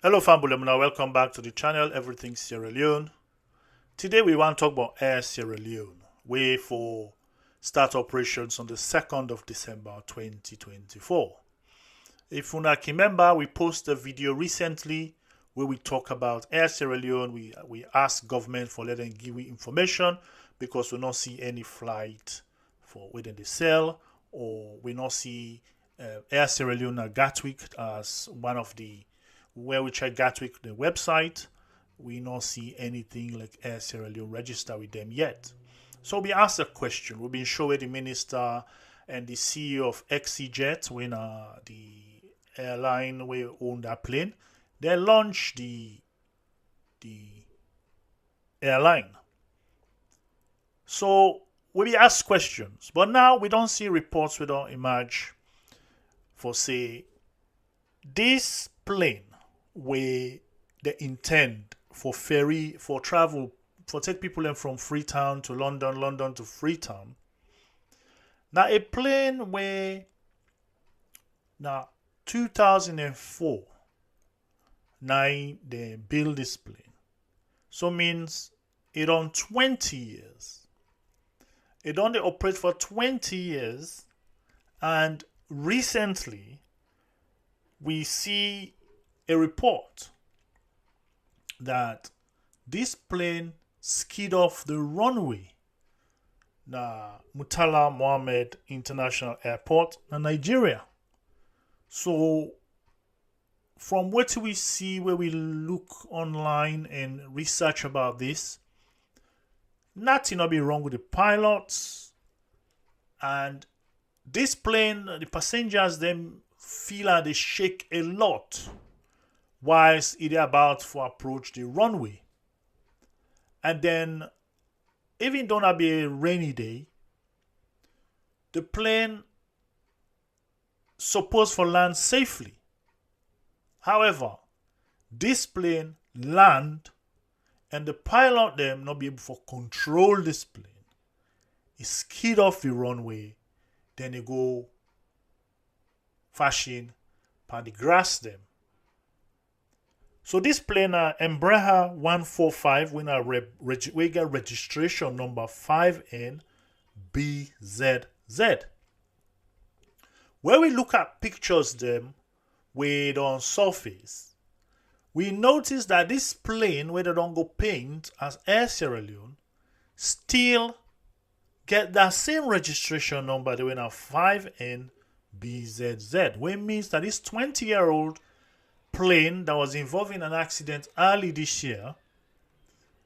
Hello family, welcome back to the channel Everything Sierra Leone. Today we want to talk about Air Sierra Leone, way for start operations on the 2nd of December 2024. If you can remember, we posted a video recently where we talk about Air Sierra Leone. We asked government for letting give we information because we not see any flight for within the cell, or we not see Air Sierra Leone at Gatwick as one of the where we check Gatwick, the website, we not see anything like Air Sierra Leone register with them yet. So we asked a question. We've been showing the minister and the CEO of ExeJet, when the airline we own that plane, they launched the airline. So we asked questions, but now we don't see reports. We don't emerge for say this plane where they intend for ferry, for travel, for take people in from Freetown to London, London to Freetown. Now a plane where now 2004 now they build this plane. So means it on 20 years. It only operate for 20 years, and recently we see a report that this plane skid off the runway na Murtala Mohammed International Airport in Nigeria. So from what we see, where we look online and research about this, nothing will be wrong with the pilots, and this plane, the passengers them feel like they shake a lot whilst it is about to approach the runway. And then, even though it be a rainy day, the plane supposed to land safely. However, this plane land and the pilot them not be able to control this plane. It skid off the runway, then they go fashion by the grass them. So this plane Embraer 145 we get registration number 5NBZZ. Where we look at pictures them with on surface, we notice that this plane, where they don't go paint as Air Sierra Leone, still get that same registration number, they went at 5NBZZ, which means that this 20-year-old plane that was involved in an accident early this year,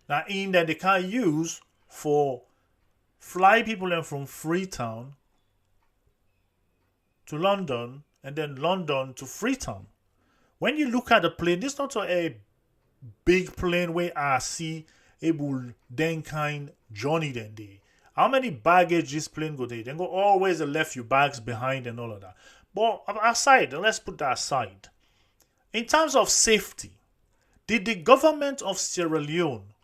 now in that they can't use for fly people in from Freetown to London and then London to Freetown. When you look at the plane, this is not a big plane where I see able then kind journey then day. How many baggage this plane go there? Then go always left your bags behind and all of that. But aside, let's put that aside. In terms of safety, did the government of Sierra Leone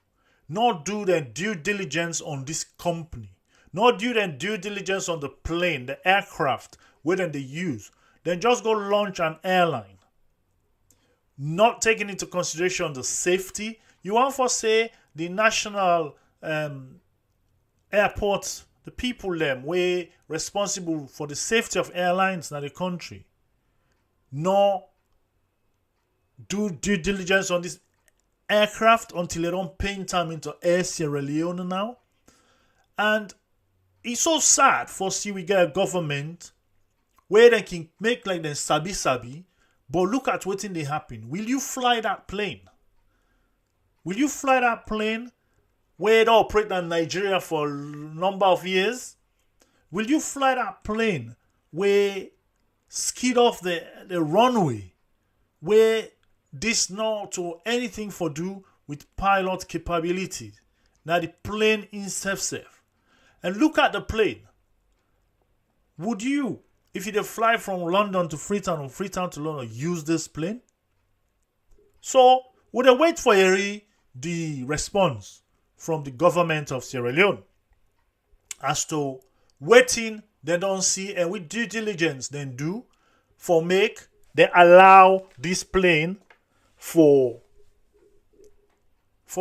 not do their due diligence on this company? Not do their due diligence on the plane, the aircraft, where they use? Then just go launch an airline. Not taking into consideration the safety. You want to say the national airports, the people them way responsible for the safety of airlines in the country, no do due diligence on this aircraft until they don't paint them into Air Sierra Leone now. And it's so sad for see we get a government where they can make like them sabi, but look at what they happen. Will you fly that plane? Will you fly that plane where they operate in Nigeria for a number of years? Will you fly that plane where skid off the runway, where this not to anything for do with pilot capabilities? Now the plane is safe. And look at the plane. Would you, if you fly from London to Freetown or Freetown to London, use this plane? So would I wait for the response from the government of Sierra Leone as to waiting they don't see and with due diligence then do for make they allow this plane for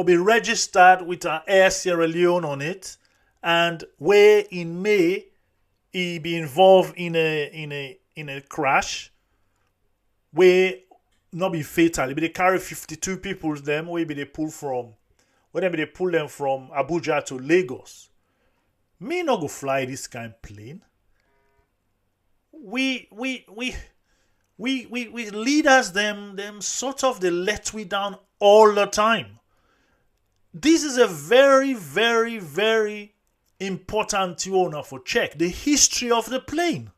be registered with an Air Sierra Leone on it, and where in May he be involved in a crash where not be fatal. But they carry 52 people them where they pull from, where they pull them from Abuja to Lagos. Me not go fly this kind of plane. We leaders them sort of they let we down all the time. This is a very, very, very important thing for check. The history of the plane.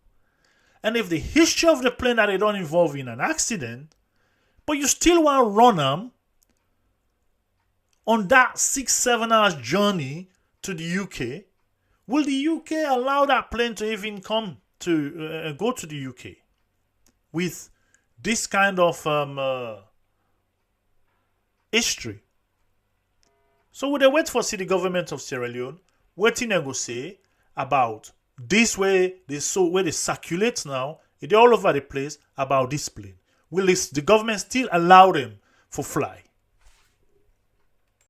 And if the history of the plane that they don't involve in an accident, but you still want to run them on that 6-7 hours journey to the UK, will the UK allow that plane to even come to go to the UK with this kind of history? So would they wait for the government of Sierra Leone, waiting and go say about this way they circulate now, they're all over the place about this plane. Will the government still allow them for fly?